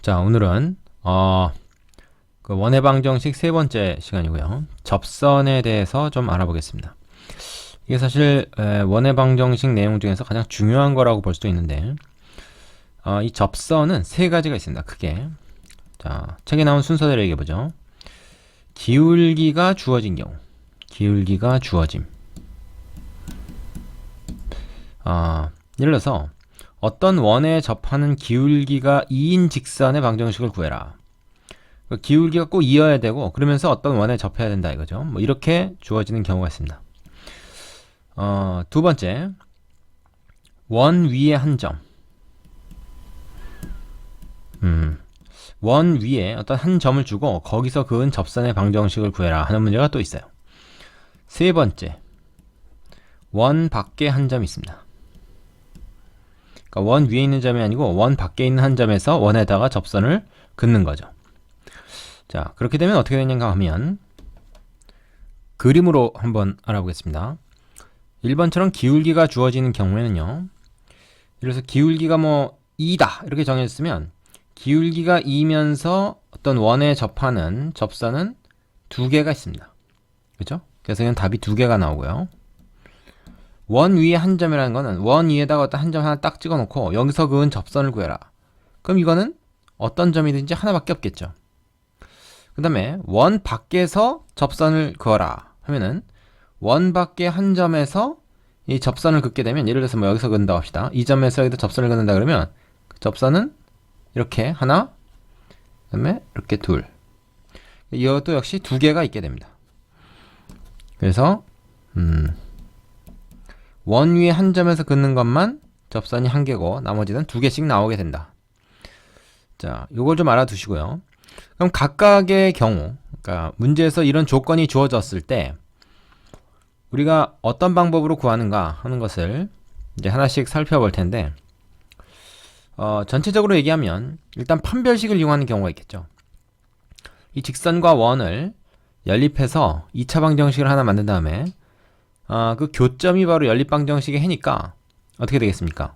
자, 오늘은 그 원의 방정식 세 번째 시간이고요. 접선에 대해서 좀 알아보겠습니다. 이게 사실 원의 방정식 내용 중에서 가장 중요한 거라고 볼 수도 있는데, 이 접선은 세 가지가 있습니다. 크게. 자, 책에 나온 순서대로 얘기해 보죠. 기울기가 주어진 경우, 기울기가 주어짐. 예를 들어서 어떤 원에 접하는 기울기가 2인 직선의 방정식을 구해라. 기울기가 꼭 2여야 되고, 그러면서 어떤 원에 접해야 된다 이거죠. 뭐 이렇게 주어지는 경우가 있습니다. 두 번째, 원 위에 한 점. 원 위에 어떤 한 점을 주고 거기서 그은 접선의 방정식을 구해라 하는 문제가 또 있어요. 세 번째, 원 밖에 한 점이 있습니다. 그러니까 원 위에 있는 점이 아니고 원 밖에 있는 한 점에서 원에다가 접선을 긋는 거죠. 자, 그렇게 되면 어떻게 되는가 하면 그림으로 한번 알아보겠습니다. 1번처럼 기울기가 주어지는 경우에는요, 그래서 기울기가 뭐 2다 이렇게 정해졌으면 기울기가 2면서 어떤 원에 접하는 접선은 두 개가 있습니다. 그렇죠? 그래서 그냥 답이 두 개가 나오고요. 원 위에 한 점이라는 거는 원 위에다가 어떤 한 점 하나 딱 찍어놓고 여기서 그은 접선을 구해라. 그럼 이거는 어떤 점이든지 하나밖에 없겠죠. 그 다음에 원 밖에서 접선을 그어라 하면은 원 밖에 한 점에서 이 접선을 긋게 되면, 예를 들어서 뭐 여기서 그은다고 합시다. 이 점에서 여기다 접선을 그는다 그러면 그 접선은 이렇게 하나, 그 다음에 이렇게 둘. 이것도 역시 두 개가 있게 됩니다. 그래서 원 위에 한 점에서 긋는 것만 접선이 한 개고 나머지는 두 개씩 나오게 된다. 자, 요걸 좀 알아두시고요. 그럼 각각의 경우, 그러니까 문제에서 이런 조건이 주어졌을 때 우리가 어떤 방법으로 구하는가 하는 것을 이제 하나씩 살펴볼 텐데, 전체적으로 얘기하면 일단 판별식을 이용하는 경우가 있겠죠. 이 직선과 원을 연립해서 2차 방정식을 하나 만든 다음에 그 교점이 바로 연립방정식의 해니까 어떻게 되겠습니까?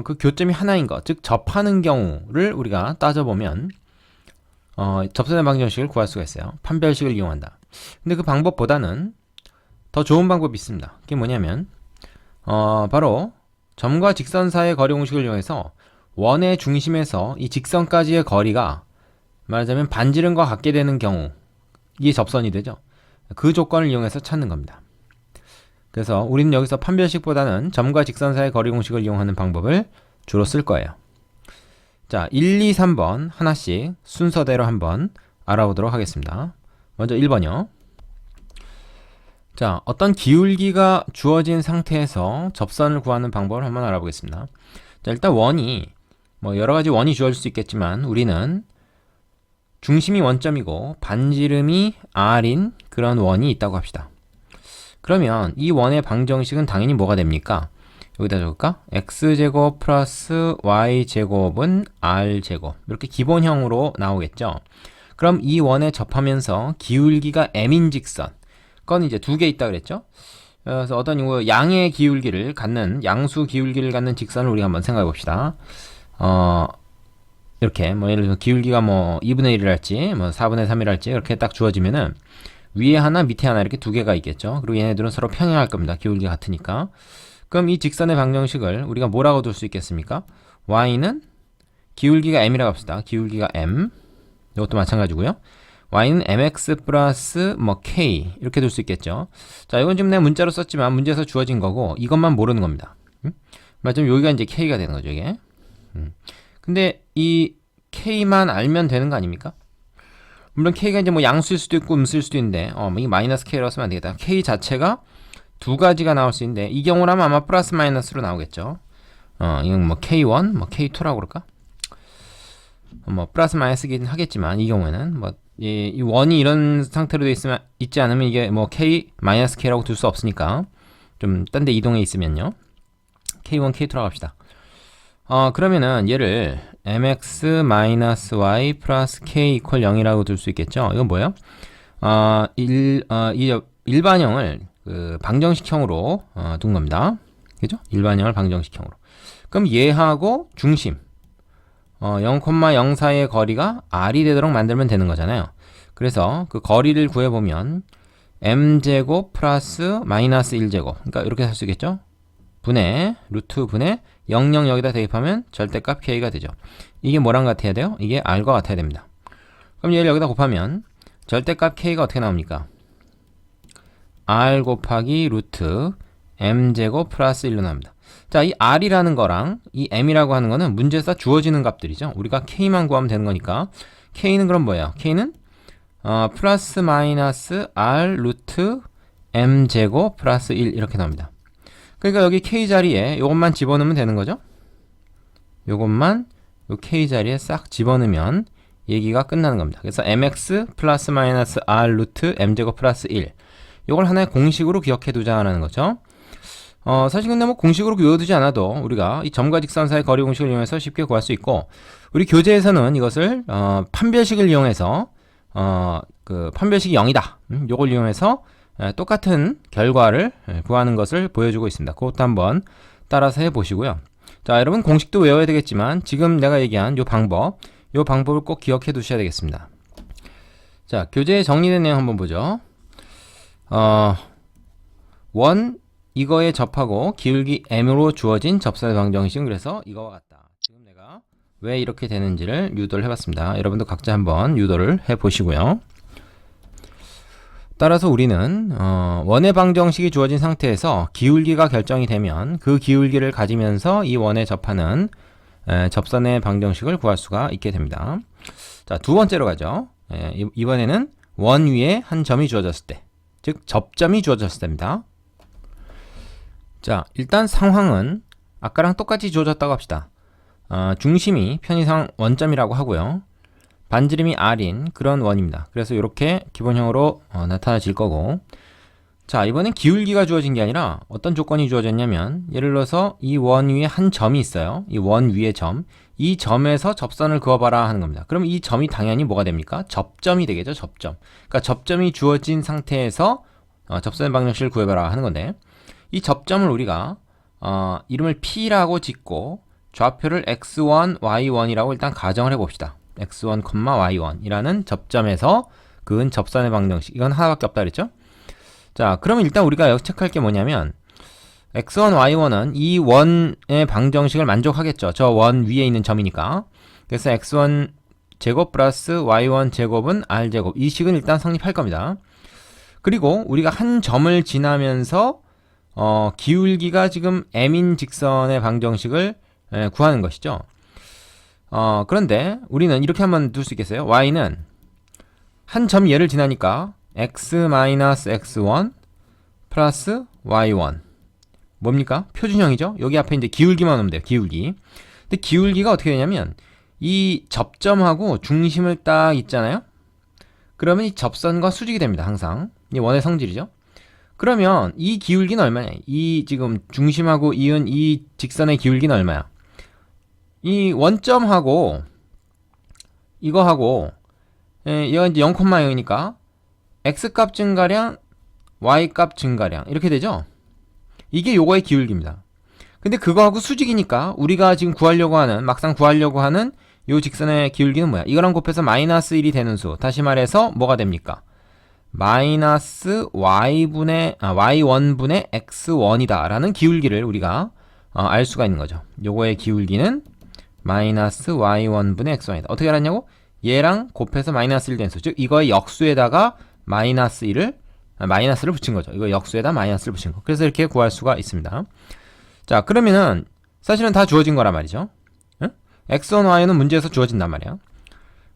그 교점이 하나인 것, 즉 접하는 경우를 우리가 따져보면 접선의 방정식을 구할 수가 있어요. 판별식을 이용한다. 근데 그 방법보다는 더 좋은 방법이 있습니다. 그게 뭐냐면 바로 점과 직선 사이의 거리 공식을 이용해서 원의 중심에서 이 직선까지의 거리가 말하자면 반지름과 같게 되는 경우, 이게 접선이 되죠. 그 조건을 이용해서 찾는 겁니다. 그래서 우리는 여기서 판별식보다는 점과 직선 사이의 거리 공식을 이용하는 방법을 주로 쓸 거예요. 자, 1, 2, 3번 하나씩 순서대로 한번 알아보도록 하겠습니다. 먼저 1번이요. 자, 어떤 기울기가 주어진 상태에서 접선을 구하는 방법을 한번 알아보겠습니다. 자, 일단 원이 뭐 여러 가지 원이 주어질 수 있겠지만 우리는 중심이 원점이고 반지름이 r인 그런 원이 있다고 합시다. 그러면 이 원의 방정식은 당연히 뭐가 됩니까? 여기다 적을까? x제곱 플러스 y제곱은 r제곱, 이렇게 기본형으로 나오겠죠. 그럼 이 원에 접하면서 기울기가 m인 직선, 건 이제 두 개 있다 그랬죠. 그래서 어떤 양의 기울기를 갖는, 양수 기울기를 갖는 직선을 우리가 한번 생각해 봅시다. 이렇게 뭐 예를 들어 기울기가 뭐 2분의 1이랄지 뭐 4분의 3이랄지 이렇게 딱 주어지면은 위에 하나 밑에 하나 이렇게 두 개가 있겠죠. 그리고 얘네들은 서로 평행할 겁니다. 기울기가 같으니까. 그럼 이 직선의 방정식을 우리가 뭐라고 둘 수 있겠습니까? y는 기울기가 m이라고 합시다. 기울기가 m, 이것도 마찬가지고요. y는 mx 플러스 뭐 k 이렇게 둘 수 있겠죠. 자, 이건 지금 내가 문자로 썼지만 문제에서 주어진 거고 이것만 모르는 겁니다. 말하자면 여기가 이제 k가 되는 거죠, 이게. 근데 이 k만 알면 되는 거 아닙니까? 물론 k가 이제 뭐 양수일 수도 있고 음수일 수도 있는데 이 마이너스 k라고 쓰면 안 되겠다. k 자체가 두 가지가 나올 수 있는데 이 경우라면 아마 플러스 마이너스로 나오겠죠. 이건 뭐 k1, 뭐 k2라고 그럴까? 뭐 플러스 마이너스긴 하겠지만 이 경우에는 뭐 이 원이 이런 상태로 돼 있으면, 있지 않으면 이게 뭐 k 마이너스 k라고 둘 수 없으니까 좀 딴 데 이동해 있으면요, k1, k2라고 합시다. 그러면은 얘를 mx-y 플러스 k 이퀄 0이라고 둘 수 있겠죠. 이건 뭐예요? 이 일반형을 그 방정식형으로 둔 겁니다. 그죠? 일반형을 방정식형으로. 그럼 얘하고 중심, 0,0 사이의 거리가 r이 되도록 만들면 되는 거잖아요. 그래서 그 거리를 구해보면 m제곱 플러스 마이너스 1제곱, 그러니까 이렇게 할 수 있겠죠? 분의 루트 분의 00 여기다 대입하면 절대값 k가 되죠. 이게 뭐랑 같아야 돼요? 이게 r과 같아야 됩니다. 그럼 얘를 여기다 곱하면 절대값 k가 어떻게 나옵니까? r 곱하기 루트 m제곱 플러스 1로 나옵니다. 자, 이 r이라는 거랑 이 m이라고 하는 거는 문제에서 주어지는 값들이죠. 우리가 k만 구하면 되는 거니까 k는 그럼 뭐예요? k는 플러스 마이너스 r 루트 m제곱 플러스 1 이렇게 나옵니다. 그러니까 여기 k 자리에 요것만 집어넣으면 되는 거죠. 요것만 요 k 자리에 싹 집어넣으면 얘기가 끝나는 겁니다. 그래서 mx 플러스 마이너스 r 루트 m제곱 플러스 1, 요걸 하나의 공식으로 기억해 두자라는 거죠. 사실 근데 뭐 공식으로 외워두지 않아도 우리가 이 점과 직선 사이 거리 공식을 이용해서 쉽게 구할 수 있고, 우리 교재에서는 이것을 판별식을 이용해서 그 판별식이 0이다, 요걸 이용해서 똑같은 결과를 구하는 것을 보여주고 있습니다. 그것도 한번 따라서 해보시고요. 자, 여러분 공식도 외워야 되겠지만 지금 내가 얘기한 요 방법을 꼭 기억해 두셔야 되겠습니다. 자, 교재에 정리된 내용 한번 보죠. 이거에 접하고 기울기 m으로 주어진 접선의 방정식은 그래서 이거와 같다. 지금 내가 왜 이렇게 되는지를 유도를 해봤습니다. 여러분도 각자 한번 유도를 해보시고요. 따라서 우리는 원의 방정식이 주어진 상태에서 기울기가 결정이 되면 그 기울기를 가지면서 이 원에 접하는 접선의 방정식을 구할 수가 있게 됩니다. 자, 두 번째로 가죠. 이번에는 원 위에 한 점이 주어졌을 때, 즉 접점이 주어졌을 때입니다. 자, 일단 상황은 아까랑 똑같이 주어졌다고 합시다. 중심이 편의상 원점이라고 하고요. 반지름이 r인 그런 원입니다. 그래서 이렇게 기본형으로 나타나질 거고, 자, 이번엔 기울기가 주어진 게 아니라 어떤 조건이 주어졌냐면, 예를 들어서 이 원 위에 한 점이 있어요. 이 원 위에 점, 이 점에서 접선을 그어봐라 하는 겁니다. 그럼 이 점이 당연히 뭐가 됩니까? 접점이 되겠죠. 접점. 그러니까 접점이 주어진 상태에서 접선의 방정식을 구해봐라 하는 건데, 이 접점을 우리가 이름을 P라고 짓고 좌표를 x1, y1이라고 일단 가정을 해봅시다. x1, y1 이라는 접점에서 그은 접선의 방정식, 이건 하나밖에 없다 그랬죠? 자, 그러면 일단 우리가 여기 체크할 게 뭐냐면 x1, y1은 이 원의 방정식을 만족하겠죠. 저 원 위에 있는 점이니까. 그래서 x1 제곱 플러스 y1 제곱은 r 제곱, 이 식은 일단 성립할 겁니다. 그리고 우리가 한 점을 지나면서 기울기가 지금 m인 직선의 방정식을 구하는 것이죠. 그런데 우리는 이렇게 한번 둘 수 있겠어요? y는 한 점 얘를 지나니까 x-x1 플러스 y1 뭡니까? 표준형이죠? 여기 앞에 이제 기울기만 오면 돼요. 기울기. 근데 기울기가 어떻게 되냐면 이 접점하고 중심을 딱 있잖아요. 그러면 이 접선과 수직이 됩니다. 항상 이 원의 성질이죠. 그러면 이 기울기는 얼마냐? 이 지금 중심하고 이은 이 직선의 기울기는 얼마야? 이 원점하고 이거하고 얘가 이제 0,0이니까 x값 증가량, y값 증가량 이렇게 되죠? 이게 요거의 기울기입니다. 근데 그거하고 수직이니까 우리가 지금 막상 구하려고 하는 요 직선의 기울기는 뭐야? 이거랑 곱해서 마이너스 1이 되는 수. 다시 말해서 뭐가 됩니까? 마이너스 y1분의 x1이다 라는 기울기를 우리가 알 수가 있는 거죠. 요거의 기울기는 마이너스 y1분의 x1이다. 어떻게 알았냐고? 얘랑 곱해서 마이너스 1 된 수. 즉 이거의 역수에다가 마이너스를 붙인 거죠. 이거 역수에다 마이너스를 붙인 거. 그래서 이렇게 구할 수가 있습니다. 자, 그러면은 사실은 다 주어진 거란 말이죠. 응? x1, y는 문제에서 주어진단 말이야.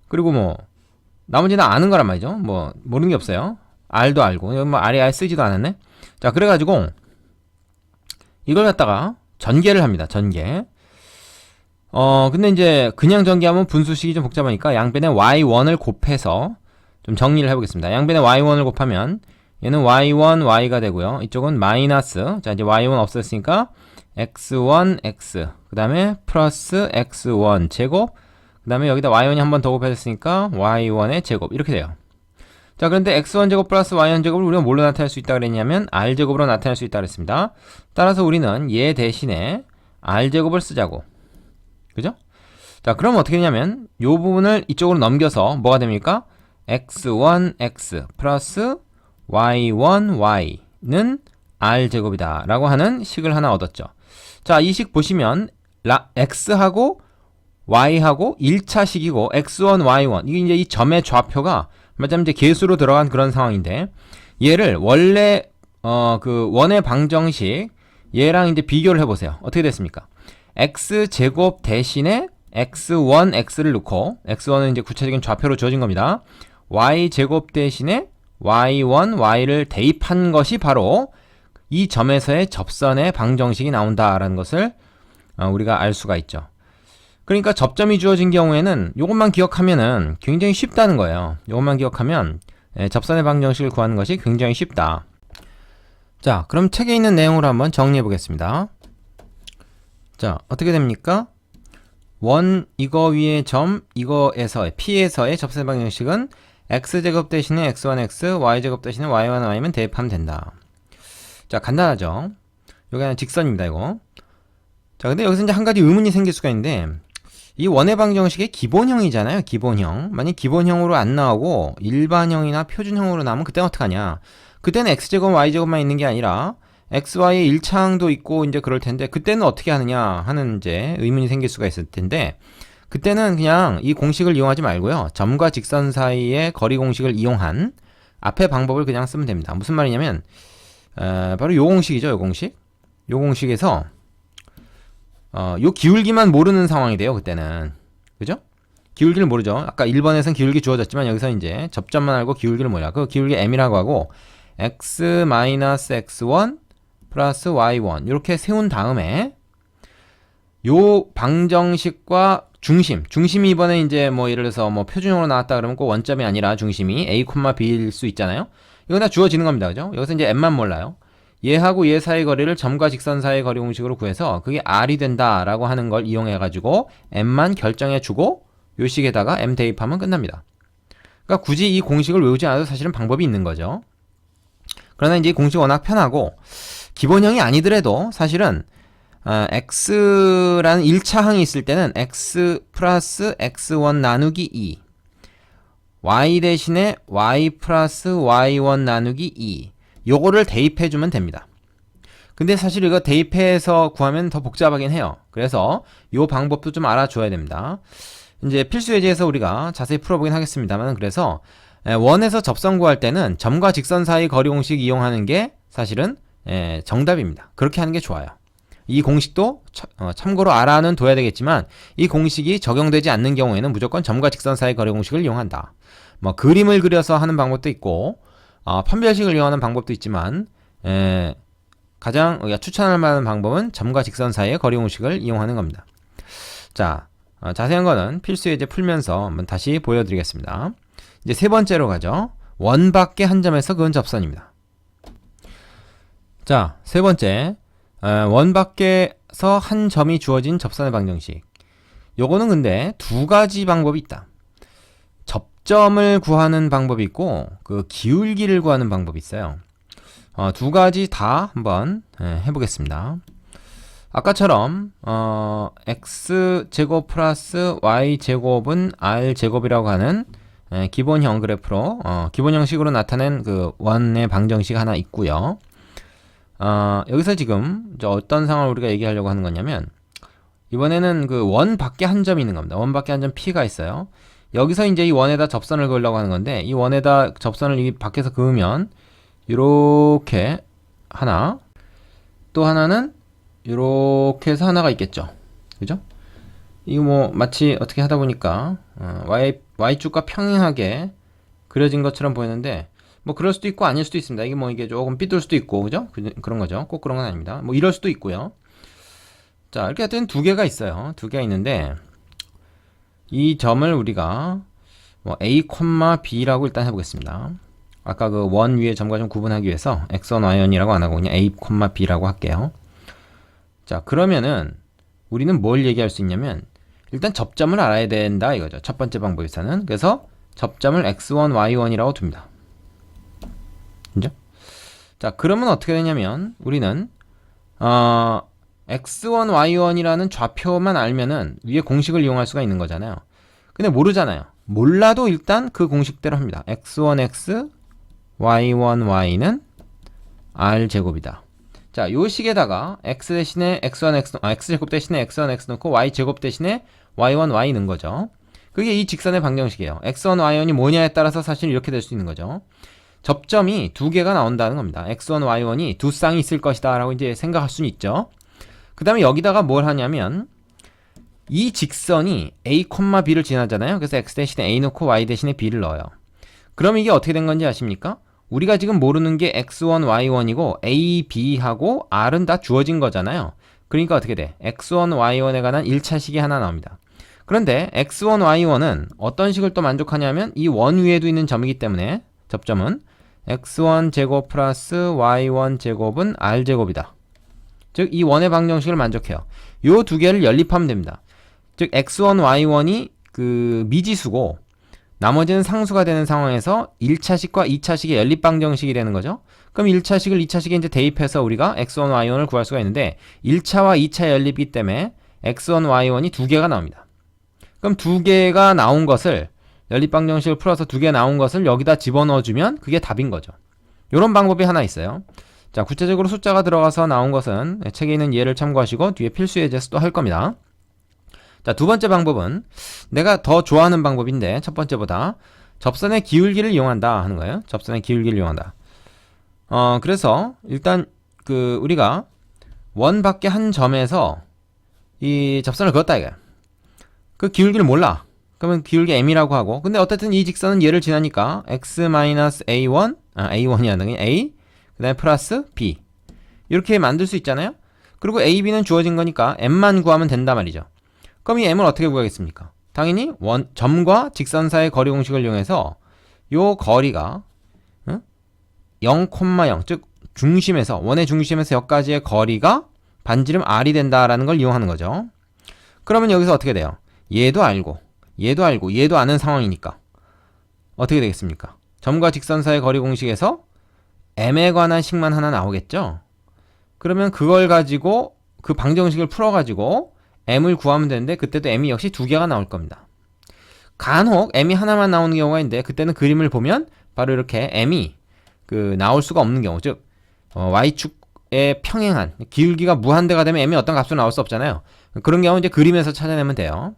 그리고 뭐 나머지는 아는 거란 말이죠. 뭐 모르는 게 없어요. R도 알고, 여기 뭐 R이 아예 쓰지도 않았네. 자, 그래가지고 이걸 갖다가 전개를 합니다. 전개. 근데 이제 그냥 전개하면 분수식이 좀 복잡하니까 양변에 y1을 곱해서 좀 정리를 해보겠습니다. 양변에 y1을 곱하면 얘는 y1, y가 되고요. 이쪽은 마이너스, 자 이제 y1 없었으니까 x1, x, 그 다음에 플러스 x1 제곱, 그 다음에 여기다 y1이 한 번 더 곱해졌으니까 y1의 제곱 이렇게 돼요. 자, 그런데 x1제곱 플러스 y1 제곱을 우리가 뭘로 나타낼 수 있다 그랬냐면 r제곱으로 나타낼 수 있다 그랬습니다. 따라서 우리는 얘 대신에 r제곱을 쓰자고. 그죠? 자, 그럼 어떻게 되냐면 요 부분을 이쪽으로 넘겨서 뭐가 됩니까? x1x 플러스 y1y는 r제곱이다 라고 하는 식을 하나 얻었죠. 자, 이 식 보시면 x하고 y하고 1차 식이고 x1, y1 이게 이제 이 점의 좌표가 말하자면 이제 개수로 들어간 그런 상황인데 얘를 원래 그 원의 방정식 얘랑 이제 비교를 해보세요. 어떻게 됐습니까? x제곱 대신에 x1, x를 넣고 x1은 이제 구체적인 좌표로 주어진 겁니다. y제곱 대신에 y1, y를 대입한 것이 바로 이 점에서의 접선의 방정식이 나온다라는 것을 우리가 알 수가 있죠. 그러니까 접점이 주어진 경우에는 이것만 기억하면은 굉장히 쉽다는 거예요. 이것만 기억하면 접선의 방정식을 구하는 것이 굉장히 쉽다. 자, 그럼 책에 있는 내용으로 한번 정리해 보겠습니다. 자, 어떻게 됩니까? 원 이거 위에 점 이거에서의 P에서의 접선의 방정식은 x제곱 대신에 x1x, y제곱 대신에 y1y면 대입하면 된다. 자, 간단하죠? 여기 하나 직선입니다, 이거. 자, 근데 여기서 이제 한 가지 의문이 생길 수가 있는데 이 원의 방정식의 기본형이잖아요. 기본형. 만약 기본형으로 안 나오고 일반형이나 표준형으로 나오면 그때는 어떡하냐? 그때는 x제곱, y제곱만 있는 게 아니라 xy의 1차항도 있고 이제 그럴 텐데 그때는 어떻게 하느냐 하는 이제 의문이 생길 수가 있을 텐데 그때는 그냥 이 공식을 이용하지 말고요. 점과 직선 사이의 거리 공식을 이용한 앞의 방법을 그냥 쓰면 됩니다. 무슨 말이냐면 바로 요 공식이죠. 요 공식. 요 공식에서 요 기울기만 모르는 상황이 돼요. 그때는. 그죠? 기울기를 모르죠. 아까 1번에서는 기울기 주어졌지만 여기서 이제 접점만 알고 기울기를 몰라. 그 기울기 m이라고 하고 x-x1 플러스 y1 이렇게 세운 다음에 요 방정식과 중심이 이번에 이제 뭐 예를 들어서 뭐 표준형으로 나왔다 그러면 꼭 원점이 아니라 중심이 a, b일 수 있잖아요. 이거 다 주어지는 겁니다. 그죠? 여기서 이제 m만 몰라요. 얘하고 얘 사이 거리를 점과 직선 사이 거리 공식으로 구해서 그게 r이 된다라고 하는 걸 이용해 가지고 m만 결정해 주고 요 식에다가 m 대입하면 끝납니다. 그러니까 굳이 이 공식을 외우지 않아도 사실은 방법이 있는 거죠. 그러나 이제 이 공식 워낙 편하고 기본형이 아니더라도 사실은 x라는 1차항이 있을 때는 x 플러스 x1 나누기 2 y 대신에 y 플러스 y1 나누기 2 요거를 대입해주면 됩니다. 근데 사실 이거 대입해서 구하면 더 복잡하긴 해요. 그래서 요 방법도 좀 알아줘야 됩니다. 이제 필수 예제에서 우리가 자세히 풀어보긴 하겠습니다만 그래서 원에서 접선 구할 때는 점과 직선 사이 거리 공식 이용하는 게 사실은 정답입니다. 그렇게 하는 게 좋아요. 이 공식도 참고로 알아는 둬야 되겠지만 이 공식이 적용되지 않는 경우에는 무조건 점과 직선 사이 거리 공식을 이용한다. 뭐 그림을 그려서 하는 방법도 있고 판별식을 이용하는 방법도 있지만 가장 우리가 추천할 만한 방법은 점과 직선 사이의 거리 공식을 이용하는 겁니다. 자, 자세한 거는 필수 예제 풀면서 한번 다시 보여드리겠습니다. 이제 세 번째로 가죠. 원 밖의 한 점에서 그은 접선입니다. 자, 세 번째 원 밖에서 한 점이 주어진 접선의 방정식. 요거는 근데 두 가지 방법이 있다. 접점을 구하는 방법이 있고 그 기울기를 구하는 방법이 있어요. 두 가지 다 한번 해보겠습니다. 아까처럼 x제곱 플러스 y제곱은 r제곱이라고 하는 기본형 그래프로 기본형식으로 나타낸 그 원의 방정식 하나 있고요. 여기서 지금 어떤 상황을 우리가 얘기하려고 하는 거냐면 이번에는 그 원 밖에 한 점이 있는 겁니다. 원 밖에 한 점 P가 있어요. 여기서 이제 이 원에다 접선을 그으려고 하는 건데 이 원에다 접선을 이 밖에서 그으면 이렇게 하나 또 하나는 이렇게 해서 하나가 있겠죠. 그죠? 이거 뭐 마치 어떻게 하다 보니까 y축과 평행하게 그려진 것처럼 보이는데 뭐 그럴 수도 있고 아닐 수도 있습니다. 이게 뭐 이게 조금 삐뚤 수도 있고 그죠? 그런 거죠. 꼭 그런 건 아닙니다. 뭐 이럴 수도 있고요. 자, 이렇게 하여튼 두 개가 있어요. 두 개가 있는데 이 점을 우리가 뭐 a, b라고 일단 해보겠습니다. 아까 그 원 위에 점과 좀 구분하기 위해서 x1, y1이라고 안 하고 그냥 a, b라고 할게요. 자, 그러면은 우리는 뭘 얘기할 수 있냐면 일단 접점을 알아야 된다 이거죠. 첫 번째 방법에서는. 그래서 접점을 x1, y1이라고 둡니다. 그죠? 자, 그러면 어떻게 되냐면 우리는 x1, y1이라는 좌표만 알면은 위에 공식을 이용할 수가 있는 거잖아요. 근데 모르잖아요. 몰라도 일단 그 공식대로 합니다. x1x, y1, y는 r제곱이다. 자, 요 식에다가 x 대신에 x1, x, x제곱 대신에 x1, x 넣고 y제곱 대신에 y1, y 넣은 거죠. 그게 이 직선의 방정식이에요. x1, y1이 뭐냐에 따라서 사실 이렇게 될 수 있는 거죠. 접점이 두 개가 나온다는 겁니다. x1, y1이 두 쌍이 있을 것이다 라고 이제 생각할 수는 있죠. 그 다음에 여기다가 뭘 하냐면 이 직선이 a, b를 지나잖아요. 그래서 x 대신에 a 넣고 y 대신에 b를 넣어요. 그럼 이게 어떻게 된 건지 아십니까? 우리가 지금 모르는 게 x1, y1이고 a, b하고 r은 다 주어진 거잖아요. 그러니까 어떻게 돼? x1, y1에 관한 1차식이 하나 나옵니다. 그런데 x1, y1은 어떤 식을 또 만족하냐면 이 원 위에도 있는 점이기 때문에 접점은 x1 제곱 플러스 y1 제곱은 r제곱이다. 즉 이 원의 방정식을 만족해요. 요 두 개를 연립하면 됩니다. 즉 x1, y1이 그 미지수고 나머지는 상수가 되는 상황에서 1차식과 2차식의 연립 방정식이 되는 거죠. 그럼 1차식을 2차식에 이제 대입해서 우리가 x1, y1을 구할 수가 있는데 1차와 2차 연립이기 때문에 x1, y1이 두 개가 나옵니다. 그럼 두 개가 나온 것을 연립 방정식을 풀어서 두 개 나온 것을 여기다 집어넣어주면 그게 답인 거죠. 이런 방법이 하나 있어요. 자, 구체적으로 숫자가 들어가서 나온 것은 책에 있는 예를 참고하시고 뒤에 필수 예제에서 또 할 겁니다. 자, 두 번째 방법은 내가 더 좋아하는 방법인데 첫 번째보다 접선의 기울기를 이용한다 하는 거예요. 접선의 기울기를 이용한다. 그래서 일단 그 우리가 원 밖에 한 점에서 이 접선을 그었다 이거야. 그 기울기를 몰라. 그러면 기울기 m이라고 하고, 근데 어쨌든 이 직선은 얘를 지나니까 x-a1, a1이 아니라 a, 그 다음에 플러스 b 이렇게 만들 수 있잖아요. 그리고 a, b는 주어진 거니까 m만 구하면 된단 말이죠. 그럼 이 m을 어떻게 구하겠습니까? 당연히 점과 직선 사이의 거리 공식을 이용해서 요 거리가 0,0, 즉 중심에서 원의 중심에서 여기까지의 거리가 반지름 r이 된다라는 걸 이용하는 거죠. 그러면 여기서 어떻게 돼요? 얘도 알고 얘도 아는 상황이니까 어떻게 되겠습니까? 점과 직선 사이의 거리 공식에서 m에 관한 식만 하나 나오겠죠? 그러면 그걸 가지고 그 방정식을 풀어가지고 m을 구하면 되는데 그때도 m이 역시 두 개가 나올 겁니다. 간혹 m이 하나만 나오는 경우가 있는데 그때는 그림을 보면 바로 이렇게 m이 그 나올 수가 없는 경우, 즉 y축에 평행한 기울기가 무한대가 되면 m이 어떤 값으로 나올 수 없잖아요. 그런 경우 이제 그림에서 찾아내면 돼요.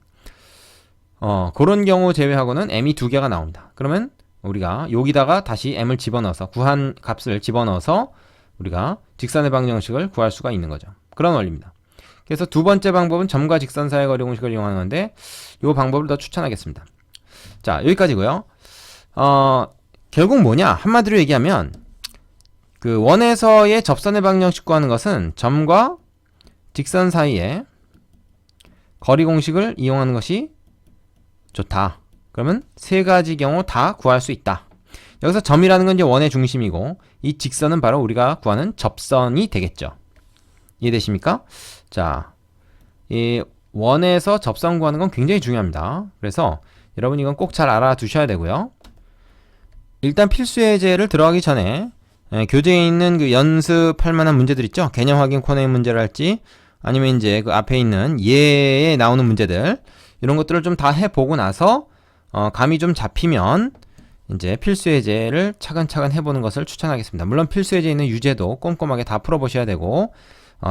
그런 경우 제외하고는 m이 두 개가 나옵니다. 그러면 우리가 여기다가 다시 m을 집어넣어서 구한 값을 집어넣어서 우리가 직선의 방정식을 구할 수가 있는 거죠. 그런 원리입니다. 그래서 두 번째 방법은 점과 직선 사이의 거리 공식을 이용하는 건데 이 방법을 더 추천하겠습니다. 자, 여기까지고요. 결국 뭐냐? 한마디로 얘기하면 그 원에서의 접선의 방정식 구하는 것은 점과 직선 사이의 거리 공식을 이용하는 것이 좋다. 그러면 세 가지 경우 다 구할 수 있다. 여기서 점이라는 건 이제 원의 중심이고 이 직선은 바로 우리가 구하는 접선이 되겠죠. 이해되십니까? 자, 이 원에서 접선 구하는 건 굉장히 중요합니다. 그래서 여러분 이건 꼭 잘 알아두셔야 되고요. 일단 필수 예제를 들어가기 전에 교재에 있는 그 연습할 만한 문제들 있죠? 개념 확인 코너의 문제를 할지 아니면 이제 그 앞에 있는 예에 나오는 문제들 이런 것들을 좀 다 해보고 나서 감이 좀 잡히면 이제 필수 예제를 차근차근 해보는 것을 추천하겠습니다. 물론 필수 예제에 있는 유제도 꼼꼼하게 다 풀어보셔야 되고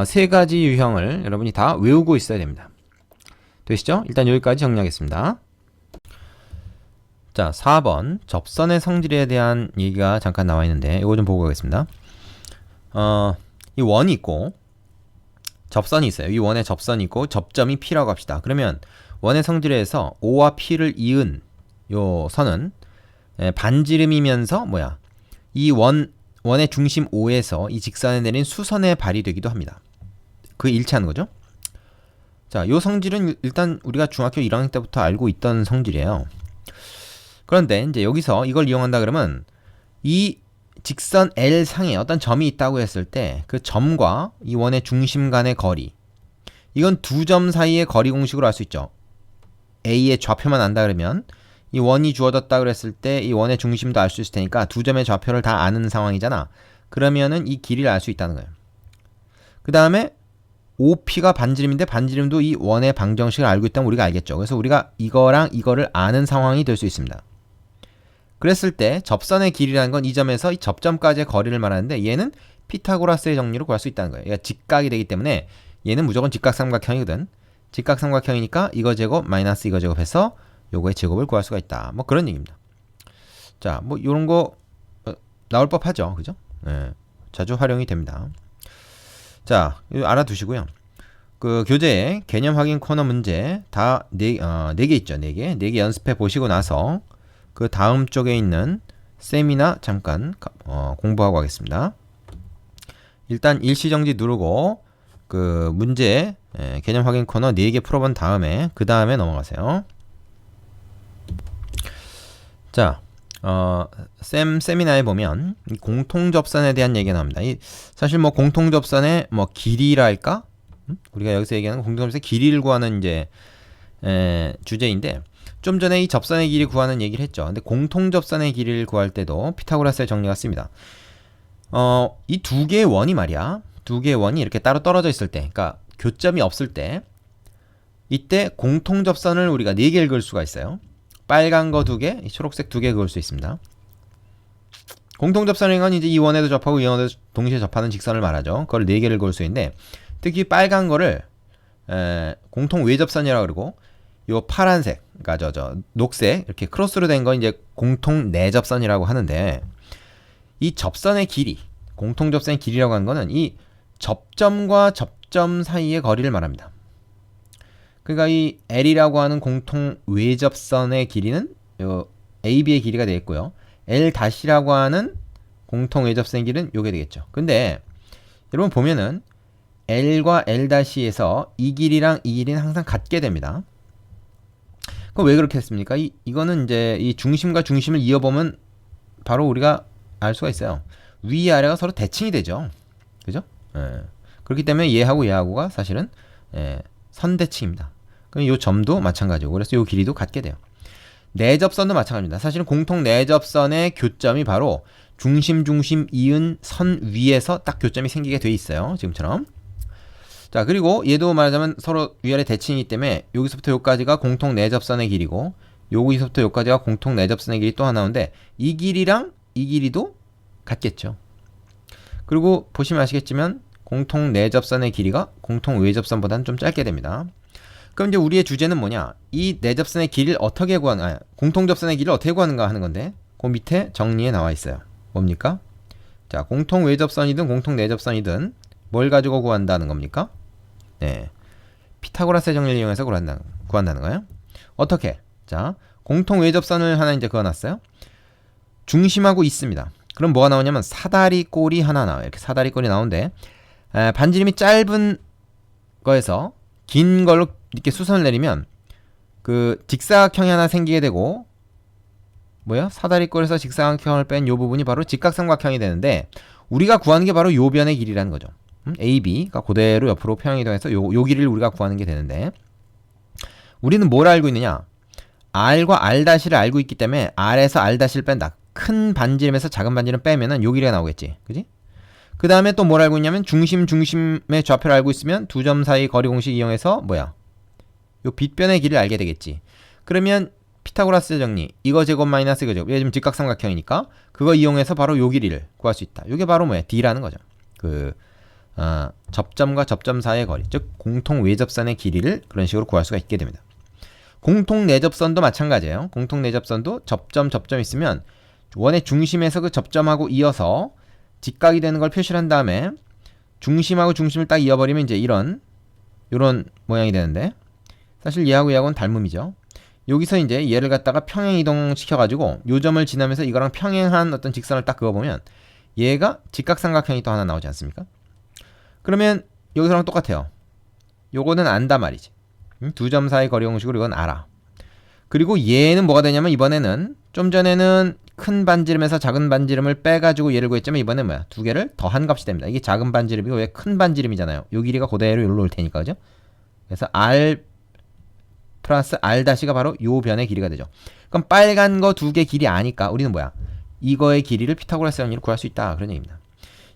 세 가지 유형을 여러분이 다 외우고 있어야 됩니다. 되시죠? 일단 여기까지 정리하겠습니다. 자, 4번 접선의 성질에 대한 얘기가 잠깐 나와 있는데 이거 좀 보고 가겠습니다. 이 원이 있고 접선이 있어요. 이 원에 접선이 있고 접점이 P라고 합시다. 그러면 원의 성질에서 O와 P를 이은 요 선은 반지름이면서 이 원의 중심 O에서 이 직선에 내린 수선의 발이 되기도 합니다. 그 일치하는 거죠. 자, 요 성질은 일단 우리가 중학교 1학년 때부터 알고 있던 성질이에요. 그런데 이제 여기서 이걸 이용한다 그러면 이 직선 L상에 어떤 점이 있다고 했을 때 그 점과 이 원의 중심 간의 거리, 이건 두 점 사이의 거리 공식으로 알 수 있죠. A의 좌표만 안다 그러면 이 원이 주어졌다 그랬을 때 이 원의 중심도 알 수 있을 테니까 두 점의 좌표를 다 아는 상황이잖아. 그러면은 이 길이를 알 수 있다는 거예요. 그 다음에 OP가 반지름인데 반지름도 이 원의 방정식을 알고 있다면 우리가 알겠죠. 그래서 우리가 이거랑 이거를 아는 상황이 될 수 있습니다. 그랬을 때 접선의 길이라는 건 이 점에서 이 접점까지의 거리를 말하는데 얘는 피타고라스의 정리로 구할 수 있다는 거예요. 얘가 직각이 되기 때문에 얘는 무조건 직각삼각형이거든. 직각삼각형이니까 이거 제곱 마이너스 이거 제곱해서 요거의 제곱을 구할 수가 있다. 뭐 그런 얘기입니다. 자, 뭐 요런 거 나올 법하죠. 그죠? 네, 자주 활용이 됩니다. 자, 이거 알아두시고요. 그 교재에 개념 확인 코너 문제 다 4개 있죠. 4개. 4개 연습해 보시고 나서 그 다음 쪽에 있는 세미나 잠깐 공부하고 가겠습니다. 일단 일시정지 누르고 그 문제 개념 확인 코너 4개 풀어본 다음에 그 다음에 넘어가세요. 자, 세미나에 보면 공통접선에 대한 얘기가 나옵니다. 사실 뭐 공통접선의 뭐 길이랄까? 우리가 여기서 얘기하는 공통접선의 길이를 구하는 이제 주제인데 좀 전에 이 접선의 길이 구하는 얘기를 했죠. 근데 공통접선의 길이를 구할 때도 피타고라스의 정리가 씁니다. 이 두 개의 원이 말이야. 두 개의 원이 이렇게 따로 떨어져 있을 때, 그러니까 교점이 없을 때, 이때 공통접선을 우리가 4개를 그을 수가 있어요. 빨간 거 2개, 초록색 2개 그을 수 있습니다. 공통접선인 건 이제 이 원에도 접하고 이 원에도 동시에 접하는 직선을 말하죠. 그걸 4개를 그을 수 있는데, 특히 빨간 거를 공통 외접선이라고 그러고, 요 파란색, 그러니까 녹색 이렇게 크로스로 된 건 이제 공통 내접선이라고 하는데, 이 접선의 길이, 공통접선의 길이라고 하는 거는 이 접점과 접점 사이의 거리를 말합니다. 그러니까 이 L이라고 하는 공통 외접선의 길이는 요 AB의 길이가 되겠고요. L-라고 하는 공통 외접선의 길이는 요게 되겠죠. 근데 여러분 보면은 L과 L-에서 이 길이랑 이 길이는 항상 같게 됩니다. 그럼 왜 그렇게 했습니까? 이거는 이제 이 중심과 중심을 이어보면 바로 우리가 알 수가 있어요. 위아래가 서로 대칭이 되죠. 그죠? 그렇기 때문에 얘하고 얘하고가 사실은 선대칭입니다. 그럼 이 점도 마찬가지고 그래서 이 길이도 같게 돼요. 내접선도 마찬가지입니다. 사실은 공통 내접선의 교점이 바로 중심 이은 선 위에서 딱 교점이 생기게 돼 있어요. 지금처럼. 자, 그리고 얘도 말하자면 서로 위아래 대칭이기 때문에 여기서부터 여기까지가 공통 내접선의 길이고 여기서부터 여기까지가 공통 내접선의 길이 또 하나 나오는데 이 길이랑 이 길이도 같겠죠. 그리고 보시면 아시겠지만 공통 내접선의 길이가 공통 외접선보다는 좀 짧게 됩니다. 그럼 이제 우리의 주제는 뭐냐? 이 내접선의 길이를 어떻게 공통접선의 길이를 어떻게 구하는가 하는 건데 그 밑에 정리에 나와 있어요. 뭡니까? 자, 공통 외접선이든 공통 내접선이든 뭘 가지고 구한다는 겁니까? 네, 피타고라스의 정리를 이용해서 구한다는 거예요. 어떻게? 자, 공통 외접선을 하나 이제 그어놨어요. 중심하고 있습니다. 그럼 뭐가 나오냐면 사다리 꼴이 하나 나와요. 이렇게 사다리 꼴이 나오는데 반지름이 짧은 거에서 긴 걸로 이렇게 수선을 내리면 그 직사각형이 하나 생기게 되고 사다리 꼴에서 직사각형을 뺀 요 부분이 바로 직각삼각형이 되는데 우리가 구하는 게 바로 요 변의 길이라는 거죠. AB가 그대로 옆으로 평행이 돼서 요 길이를 우리가 구하는 게 되는데 우리는 뭘 알고 있느냐? R과 R-를 알고 있기 때문에 R에서 R-를 뺀다. 큰 반지름에서 작은 반지름 빼면은 요 길이가 나오겠지. 그지? 그 다음에 또 뭘 알고 있냐면 중심의 좌표를 알고 있으면 두 점 사이 거리 공식 이용해서 요 빗변의 길이를 알게 되겠지. 그러면 피타고라스 정리 이거 제곱 마이너스 이거 제곱 얘 지금 직각삼각형이니까 그거 이용해서 바로 요 길이를 구할 수 있다. 요게 바로 D라는 거죠. 접점과 접점 사이의 거리, 즉 공통 외접선의 길이를 그런 식으로 구할 수가 있게 됩니다. 공통 내접선도 마찬가지예요. 공통 내접선도 접점 있으면 원의 중심에서 그 접점하고 이어서 직각이 되는 걸 표시를 한 다음에 중심하고 중심을 딱 이어버리면 이제 요런 모양이 되는데 사실 얘하고 얘하고는 닮음이죠. 여기서 이제 얘를 갖다가 평행 이동시켜가지고 요 점을 지나면서 이거랑 평행한 어떤 직선을 딱 그어보면 얘가 직각삼각형이 또 하나 나오지 않습니까? 그러면 여기서랑 똑같아요. 요거는 안다 말이지. 두 점 사이 거리 공식으로 이건 알아. 그리고 얘는 뭐가 되냐면 이번에는 좀 전에는 큰 반지름에서 작은 반지름을 빼가지고 얘를 구했지만 이번엔 두 개를 더한 값이 됩니다. 이게 작은 반지름이고 왜 큰 반지름이잖아요. 요 길이가 그대로 여기로 올 테니까 그죠? 그래서 R 플러스 R-가 바로 요 변의 길이가 되죠. 그럼 빨간 거 2개 길이 아니까 우리는 이거의 길이를 피타고라스 정리로 구할 수 있다. 그런 얘기입니다.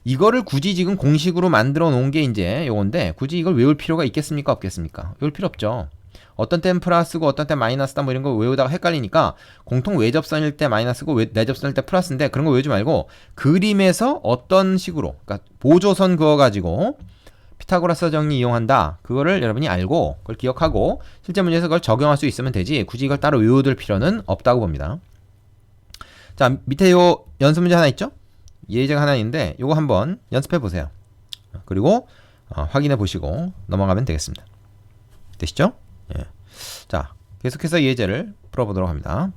이거를 굳이 지금 공식으로 만들어 놓은 게 이제 요건데 굳이 이걸 외울 필요가 있겠습니까? 없겠습니까? 외울 필요 없죠. 어떤 때는 플러스고 어떤 때는 마이너스다 뭐 이런 거 외우다가 헷갈리니까 공통 외접선일 때 마이너스고 내접선일 때 플러스인데 그런 거 외우지 말고 그림에서 어떤 식으로 그러니까 보조선 그어가지고 피타고라스 정리 이용한다. 그거를 여러분이 알고 그걸 기억하고 실제 문제에서 그걸 적용할 수 있으면 되지 굳이 이걸 따로 외워둘 필요는 없다고 봅니다. 자, 밑에 요 연습 문제 하나 있죠? 예제가 하나 있는데 요거 한번 연습해 보세요. 그리고 확인해 보시고 넘어가면 되겠습니다. 되시죠? 예. 자, 계속해서 예제를 풀어보도록 합니다.